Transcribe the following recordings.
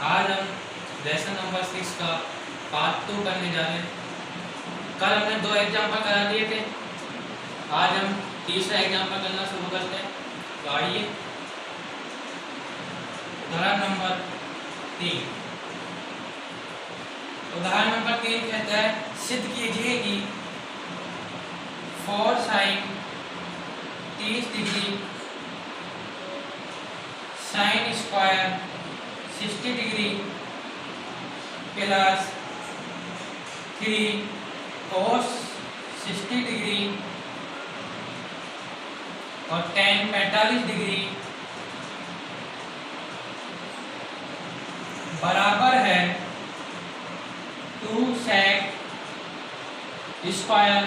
आज हम lesson number 6 का पार्ट 2 करने जा रहे हैं। कल हमने 2 एग्जाम्पल करा दिए थे, आज हम तीसरा एग्जाम्पल करना शुरू करते हैं। तो आइए, उदाहरण नंबर 3। उदाहरण नंबर 3 कहता है, सिद्ध कीजिए कि 4 sin 30 degree sine square 60 degree plus 3 cos 60 degree और tan 45 डिग्री बराबर है 2 sec square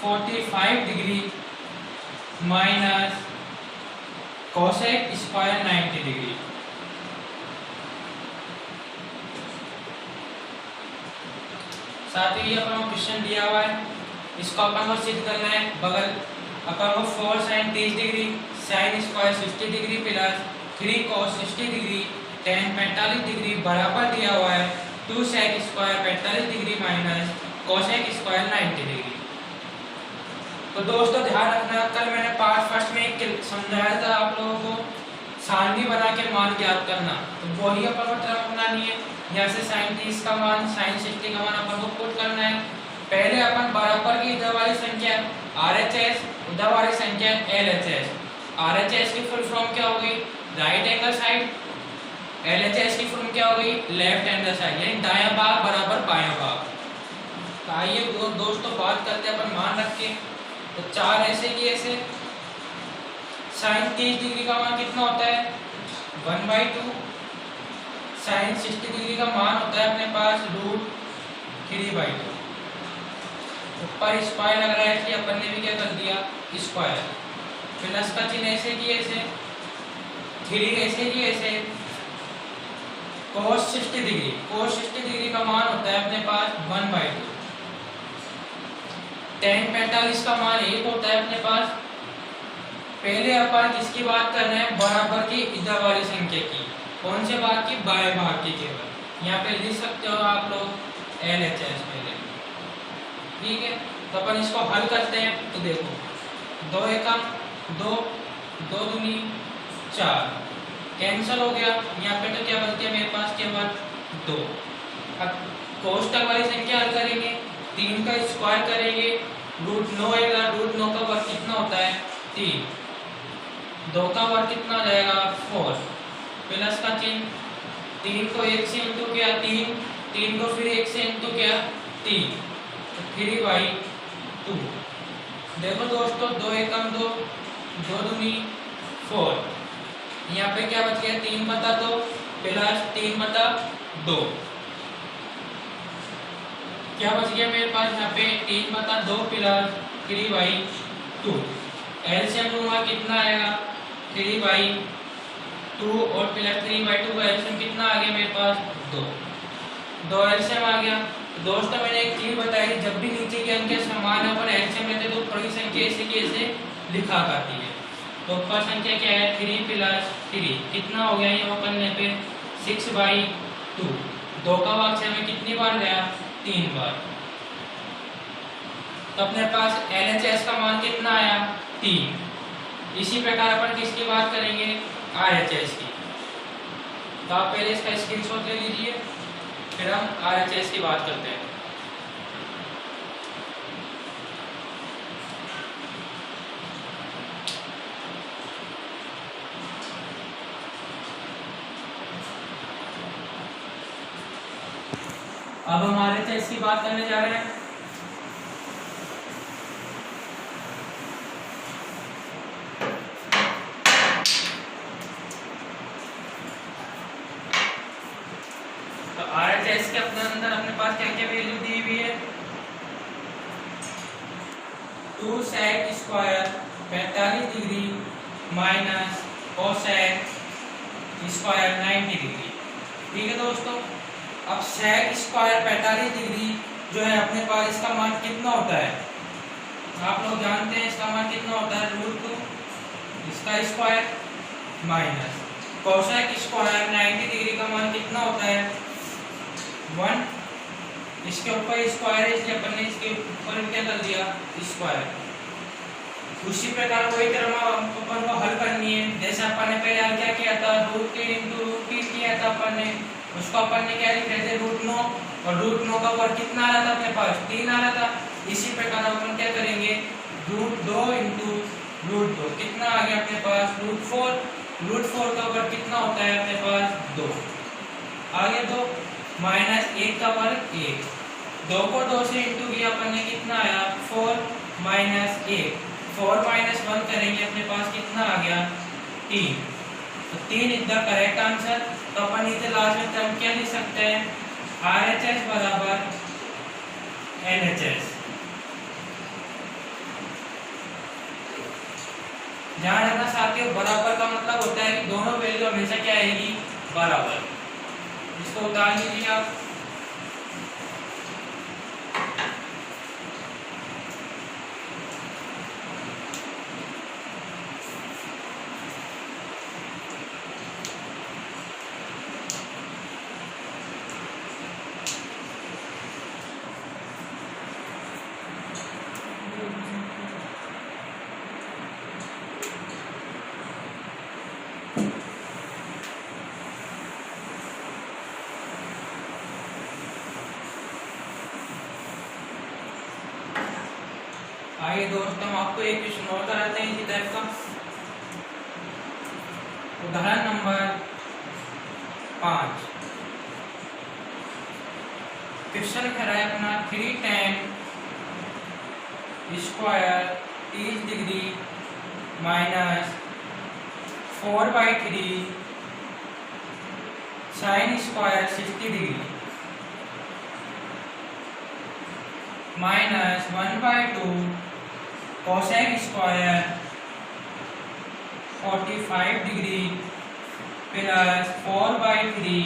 45 degree minus cosec square 90 degree. साथ ही अपन को क्वेश्चन दिया हुआ है, इसको अपन को सिद्ध करना है। बगल अपन को 4 sin 30 degree sine square 60 degree plus 3 cos 60 degree tan 45 degree बराबर दिया हुआ है 2 sec square 45 degree minus cosec square 90 degree. तो दोस्तों ध्यान रखना, कल मैंने पार्ट फर्स्ट में समझाया था आप लोगों को सारणी बना के मान ज्ञात करना, तो वही अपन को ट्रिक अपनानी है। यहाँ से sin 30 का मान sin 60 का मान अपन को पुट करना है। पहले अपन बराबर की इधर वाली संख्या RHS, उधर वाली संख्या LHS। RHS की फुल फॉर्म क्या होगी? Right angle side. LHS की फुल क्या होगी? लेफ्ट एंगल साइड, यानी दायां भाग बराबर बायां भाग। तो आइए दोस्तों बात करते हैं अपन मान रख के। तो 4 ऐसे की ऐसे sin 30 डिग्री का मान कितना होता है? 1/2। sin 60 डिग्री का मान होता है अपने पास √3/2। ऊपर स्क्वायर लग रहा है इसलिए अपन ने भी क्या कर दिया? स्क्वायर। प्लस का चिन्ह ऐसे की ऐसे, 3 ऐसे की ऐसे, cos 60 डिग्री। cos 60 डिग्री का मान होता है अपने पास 1/2। tan 45 का मान 1 होता है अपने पास। पहले अपन किसकी बात कर रहे हैं? बराबर की इधर वाली संख्या की। कौन से भाग की? बाएं भाग की केवल। यहाँ पे लिख सकते हो आप लोग LHS पहले, ठीक है। तो अपन इसको हल करते हैं। तो देखो 2 एकम 2, 2 दूनी 4, कैंसिल हो गया। यहाँ पे तो क्या बचती है मेरे पास? केवल 2। अब कोष्टक वाली संख्या हल करेंगे, 3 का स्क्वायर करेंगे, √9 आएगा। √9 का वर्ग कितना होता है? 3। 2 का वर्ग कितना हो जाएगा? 4। प्लस का चिन्ह, 3 को 1 से इंटू किया 3, 3 को फिर 1 से इंटू किया 3, तो 3/2। देखो दोस्तों 2 एकम 2, 2 दूनी 4। यहाँ पे क्या बच गया? 3/2 प्लस 3/2। क्या बच गया मेरे पास? यहाँ पे 3/2 प्लस 3/2। एलसीएम लूंगा कितना आएगा? 3/2 और प्लस 3/2 का एलसीएम कितना आ गया मेरे पास? 2 एलसीएम आ गया। दोस्तों मैंने एक चीज बताई, जब भी नीचे के अंक समान है अपन एलसीएम लेते तो ऊपर की संख्या ऐसे की ऐसे लिखा करती है। तो ऊपर संख्या क्या है? 3 प्लस 3 कितना हो गया? ये करने पे 6/2। 2 का भाग 6 में कितनी बार गया? 3 बार। तो अपने पास LHS का मान कितना आया? 3। इसी प्रकार अपन किसकी बात करेंगे? RHS की। तो आप पहले इसका स्क्रीनशॉट ले लीजिए, फिर हम RHS की बात करते हैं। अब हम RHS की बात करने जा रहे हैं। तो RHS के अपने अंदर अपने पास क्या क्या वैल्यू दी हुई है? 2 sec square 45 degree minus cosec square 90 degree. ठीक है दोस्तों, अब sec स्क्वायर 45 डिग्री जो है अपने पास, इसका मान कितना होता है? आप लोग जानते हैं इसका मान कितना होता है? √2 इसका square minus cosec square 90 degree का मान कितना होता है 1, इसके ऊपर स्क्वायर है इसलिए अपन ने इसके ऊपर क्या कर दिया स्क्वायर। उसी प्रकार वही तरह अपन को हल करनी है, जैसे अपन ने पहले हल क्या किया था √3 × √3 किया था अपन ने, उसको अपन ने क्या लिखे थे √9 और √9 का ऊपर कितना आ रहा था अपने पास 3 आ रहा था। इसी प्रकार अपन क्या करेंगे √2 × √2 कितना आ गया अपने पास √4 का ऊपर कितना होता है अपने पास 2 आ गया, 2 -1 का वर्ग 1, 2 को 2 से इंटू किया अपन ने कितना आया 4 -1, 4 - 1 करेंगे अपने पास कितना आ गया 3, तो 3 इज द करेक्ट आंसर। तो अपन इसे लास्ट में टर्म क्या लिख सकते हैं RHS बराबर LHS। ध्यान रखना साथियों बराबर का मतलब होता है कि दोनों वैल्यू हमेशा क्या आएगी बराबर। इसको उतार लीजिए आप। आइए दोस्तों हम आपको एक क्वेश्चन और कराते हैं इसी टाइप का। उदाहरण नंबर 5। क्वेश्चन कह रहा है अपना 3 tan square 30 degree minus 4/3 sine square 60 degree minus 1/2 cosec square 45 degree plus 4/3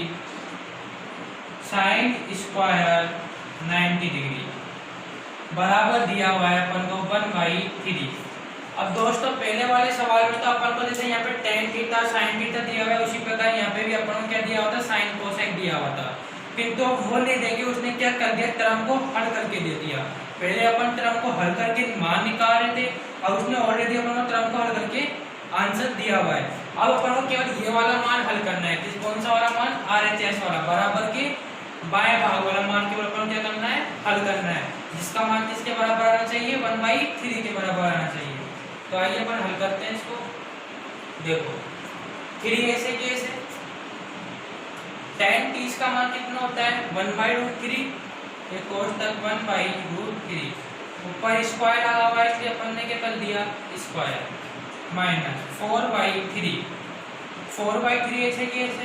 sine square 90 degree बराबर दिया हुआ है अपन को 1/3। अब दोस्तों पहले वाले सवाल में तो अपन को जैसे यहाँ पे tan थीटा sin थीटा दिया हुआ है, उसी प्रकार यहाँ पे भी अपन को क्या दिया हुआ था sin कोसेक दिया हुआ था, किंतु वो नहीं देंगे उसने क्या कर दिया टर्म को हल करके दे दिया। पहले अपन टर्म को हल करके मान निकाल रहे थे और उसने ऑलरेडी अपन को टर्म को हल करके आंसर दिया हुआ है। अब अपन को केवल ये वाला मान हल करना है, किस कौन सा वाला मान RHS वाला बराबर के बाएं भाग वाला मान केवल अपन को क्या करना है हल करना है, जिसका मान किसके बराबर आना चाहिए 1/3 के बराबर आना चाहिए। तो आइए अपन हल करते हैं इसको। देखो 3 ऐसे कैसे tan 30 का मान कितना होता है 1/√3, ये cos तक 1/√3, ऊपर स्क्वायर लगा हुआ है इसलिए अपन ने क्या कर दिया स्क्वायर माइनस 4/3 ऐसे कैसे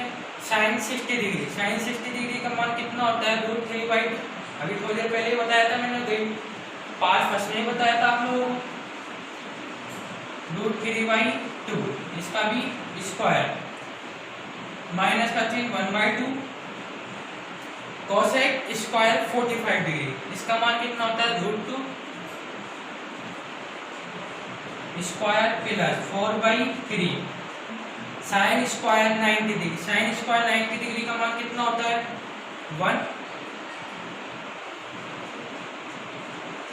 sin 60 डिग्री, sin 60 डिग्री का मान कितना होता है √3/2। अभी थोड़ी देर पहले ही बताया था मैंने, 5 फर्स्ट में बताया था आप लोगों को √3/2, इसका भी स्क्वायर माइनस का चिन्ह 1/2 कोसेक स्क्वायर 45 डिग्री, इसका मान कितना होता है √2 square plus 4/3 sine square 90 degree, sine square 90 degree का मान कितना होता है 1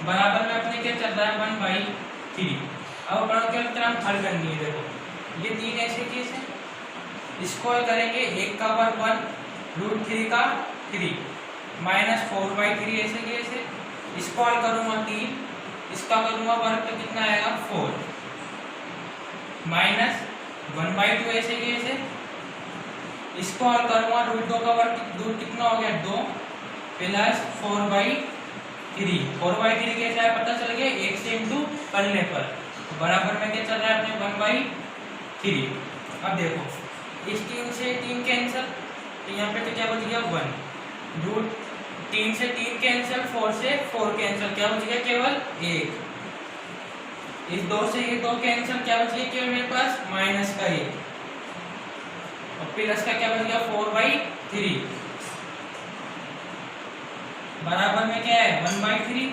बराबर में अपने क्या चल रहा है 1/3। अब अपन क्या टर्म हल करनी है। देखो ये 3 ऐसे केस है, स्क्वायर करेंगे 1 का वर्ग 1 √3 का 3 माइनस 4/3 ऐसे कैसे स्क्वायर करूंगा 3, इसका करूंगा वर्ग तो कितना आएगा 4 माइनस 1/2 ऐसे कैसे स्क्वायर करूंगा √2 का वर्ग कितना हो गया 2 प्लस 4/3 कैसे है पता चल गया 1 से इंटू करने पर बराबर में क्या चल रहा है अपने 1/3। अब देखो इस 3 से 3 कैंसिल, तो यहाँ पे तो क्या बच गया 1 3 से 3 कैंसिल, 4 से 4 कैंसिल, क्या बच गया केवल 1। इस 2 से ये 2 कैंसिल, क्या बच गया केवल मेरे पास माइनस का 1 और प्लस का क्या बच गया 4/3 बराबर में क्या है 1/3।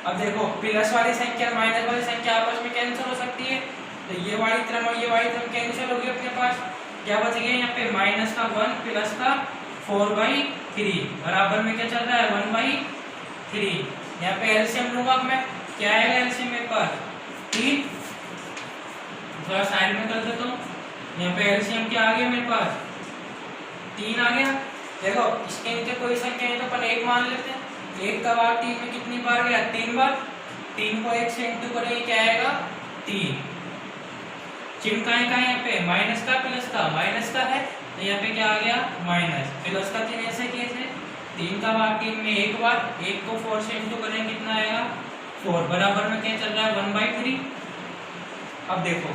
अब देखो प्लस वाली संख्या माइनस वाली संख्या आपस में कैंसिल हो सकती है, तो ये वाली टर्म और ये वाली टर्म कैंसिल होगी अपने पास, क्या बच गया यहाँ पे माइनस का 1 प्लस का 4/3 बराबर में क्या चल रहा है 1/3। यहाँ पे एलसीएम लूंगा अब मैं, क्या आएगा एलसीएम मेरे पास 3, थोड़ा साइड में कर देता हूँ। यहाँ पे एलसीएम क्या आ गया मेरे पास 3 आ गया। देखो इसके नीचे कोई संख्या है तो अपन 1 मान लेते हैं। 1 का भाग 3 में कितनी बार गया 3 बार। 3 को 1 से इंटू करेंगे क्या आएगा 3। चिन्ह का है यहाँ पे माइनस का प्लस का, माइनस का है तो यहाँ पे क्या आ गया माइनस, प्लस का चिन्ह ऐसे कैसे 3 का भाग 3 में 1 बार, 1 को 4 से इंटू करेंगे कितना आएगा 4 बराबर में क्या चल रहा है 1/3। अब देखो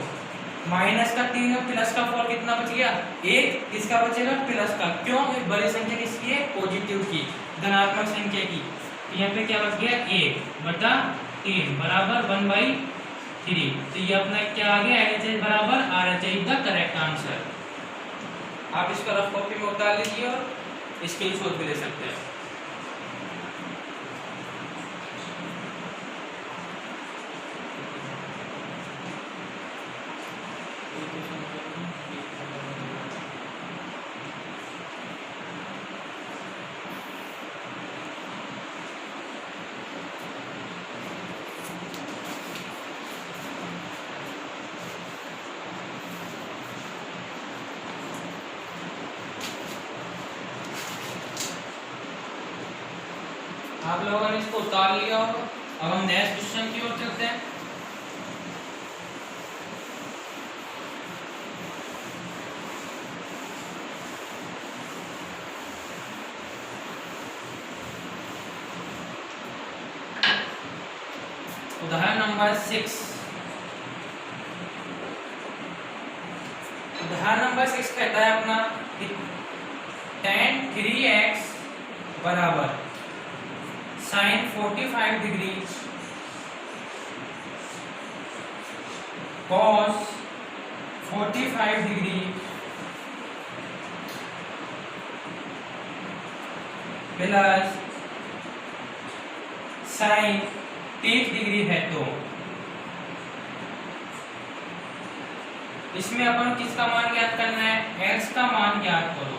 माइनस का 3 और प्लस का 4 कितना बच गया 1, किसका बचेगा प्लस का, क्यों एक बड़ी संख्या किसकी है पॉजिटिव की, धनात्मक संख्या की। तो यहाँ पे क्या बच गया 1/3 बराबर 1/3। तो ये अपना क्या आ गया एलएचएस बराबर RHS is the correct answer. आप इसको रफ कॉपी में उतार लीजिए और स्क्रीनशॉट भी ले सकते हैं। आप लोगों ने इसको उतार लिया होगा। अब हम नेक्स्ट क्वेश्चन की ओर चलते हैं। उदाहरण नंबर 6। उदाहरण नंबर 6 कहता है अपना tan 3x बराबर sin 45 degree cos 45 degree plus sin 30 degree है। तो इसमें अपन किसका मान ज्ञात करना है x का मान ज्ञात करो।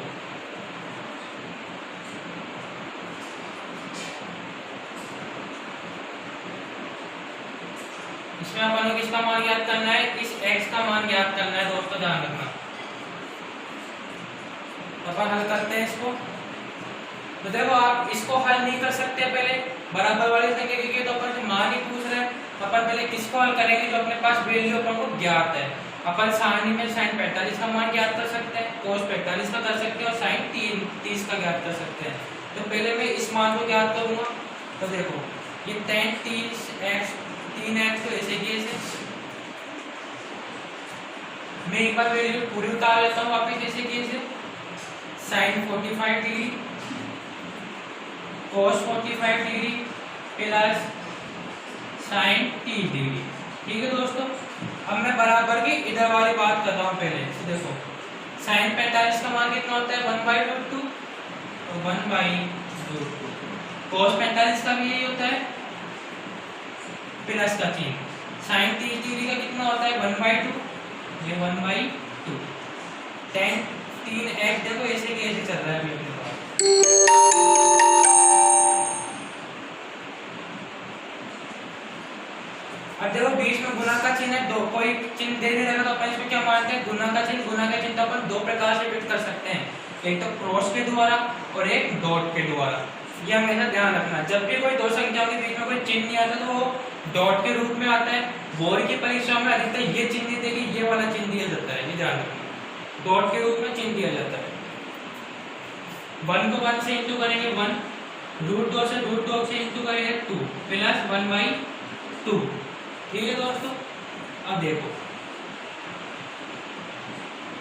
इसमें अपन को किसका मान ज्ञात करना है इस x का मान ज्ञात करना है दोस्तों, ध्यान रखना। अपन हल करते हैं इसको। तो देखो आप इसको हल नहीं कर सकते पहले बराबर वाली संख्या की, तो अपन मान ही पूछ रहे हैं। अपन पहले किसको हल करेंगे जो अपने पास वैल्यू अपन को ज्ञात है। अपन सारणी में sin 45 का मान ज्ञात कर सकते हैं, cos 45 का कर सकते हैं और sin 30 का ज्ञात कर सकते हैं। तो पहले मैं इस मान को ज्ञात करूंगा। तो देखो ये tan 3x तो ऐसे की ऐसे मैं एक बार वैल्यू पूरी उतार लेता हूँ वापस ऐसे की ऐसे sin 45 degree cos 45 degree plus sin 30 degree. ठीक है दोस्तों, अब मैं बराबर की इधर वाली बात कर रहा हूँ पहले। तो देखो sin 45 का मान कितना होता है 1/√2, तो 1/√2। cos 45 का भी यही होता है प्लस का चिन्ह। sin 30 डिग्री का कितना होता है 1/2, ये 1/2। tan 3x देखो ऐसे कैसे चल रहा है अभी अपने पास। अब देखो बीच में गुना का चिन्ह है, दो कोई चिन्ह दे देगा तो अपन इसमें क्या मानते हैं गुना का चिन्ह। गुना का चिन्ह तो अपन दो प्रकार से व्यक्त कर सकते हैं, एक तो क्रॉस के द्वारा और एक डॉट के द्वारा। ये हमेशा ध्यान रखना, जब भी कोई दो संख्याओं के बीच में कोई चिन्ह नहीं आता तो वो डॉट के रूप में आता है। बोर्ड की परीक्षा में अधिकतर ये चिन्ह नहीं देगी, ये वाला चिन्ह दिया जाता है, ये ध्यान रखना, डॉट के रूप में चिन्ह दिया जाता है। 1 को 1 से इंटू करेंगे 1, √2 से √2 से इंटू करेंगे 2 प्लस 1/2। ठीक है दोस्तों, अब देखो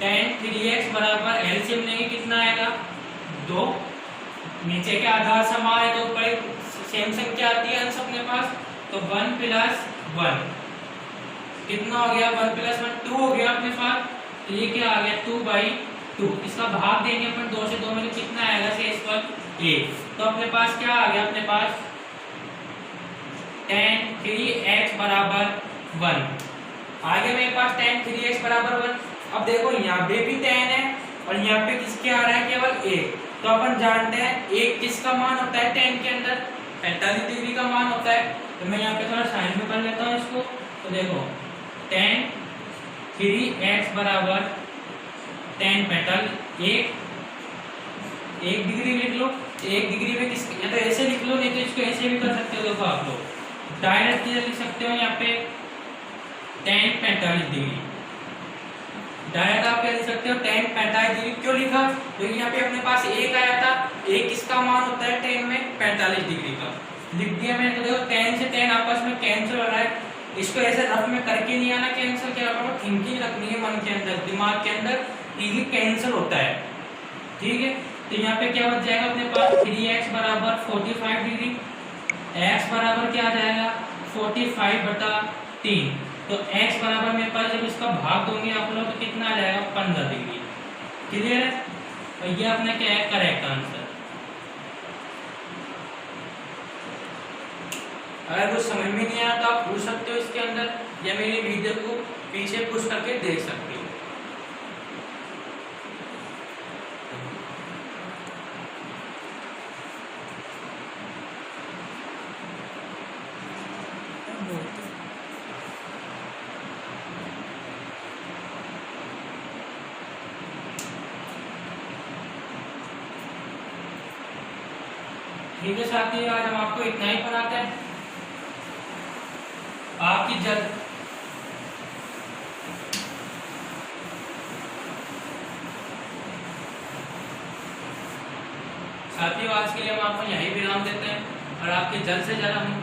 tan 3x बराबर एलसीएम लेंगे कितना आएगा 2, नीचे के आधार समान है तो ऊपर सेम संख्या आती है अंश अपने पास, तो 1 + 1 कितना हो गया 1 + 1 2 हो गया अपने पास। तो ये क्या आ गया 2/2। इसका भाग देंगे अपन 2 से 2 में कितना आएगा शेष पर 1। तो अपने पास क्या आ गया अपने पास tan 3x बराबर 1 आ गया मेरे पास tan 3x बराबर 1। अब देखो यहाँ पे भी tan है और यहाँ पे किसके आ रहा है केवल 1, तो अपन जानते हैं एक किसका मान होता है tan के अंदर 45 डिग्री का मान होता है। तो मैं यहाँ पे थोड़ा साइन में कर लेता हूँ इसको। तो देखो tan 3x बराबर tan 45 एक डिग्री लिख लो। एक डिग्री में किस या तो ऐसे लिख लो, नहीं तो इसको ऐसे भी कर सकते हो। देखो आप लोग डायरेक्ट लिख सकते हो यहाँ पे tan 45 डिग्री। डायरेक्ट आप क्या लिख सकते हो tan 45 डिग्री। क्यों लिखा? क्योंकि यहाँ पे अपने पास एक आया था, एक किसका मान होता है tan में 45 डिग्री का। लिख दिया मैंने। तो देखो tan से tan आपस में कैंसिल हो रहा है। इसको ऐसे रफ में करके नहीं आना कैंसिल, क्या करो थिंकिंग रखनी है मन के अंदर, दिमाग के अंदर, ये कैंसिल होता है। ठीक है, तो यहाँ पे क्या बच जाएगा अपने पास 3x बराबर 45 डिग्री, x बराबर क्या आ जाएगा 45/3। तो x बराबर मेरे पास जब इसका भाग दोगे आप लोग तो कितना आ जाएगा 15 डिग्री। क्लियर है? तो ये अपना क्या है करेक्ट आंसर। अगर कुछ समझ में नहीं आया तो आप पूछ सकते हो इसके अंदर, या मेरी वीडियो को पीछे पुश करके देख सकते हो। ठीक है साथी, आज हम आपको इतना ही पढ़ाते हैं। आपकी जल्द साथियों आज के लिए हम आपको यही विराम देते हैं और आपके जल्द से जल्द हम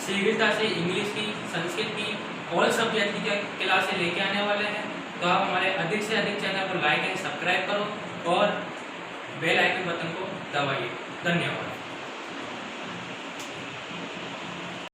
शीघ्रता से इंग्लिश की, संस्कृत की, ऑल सब्जेक्ट की क्लासें लेके आने वाले हैं। तो आप हमारे अधिक से अधिक चैनल को लाइक एंड सब्सक्राइब करो और बेल आइकन बटन को दबाइए। धन्यवाद।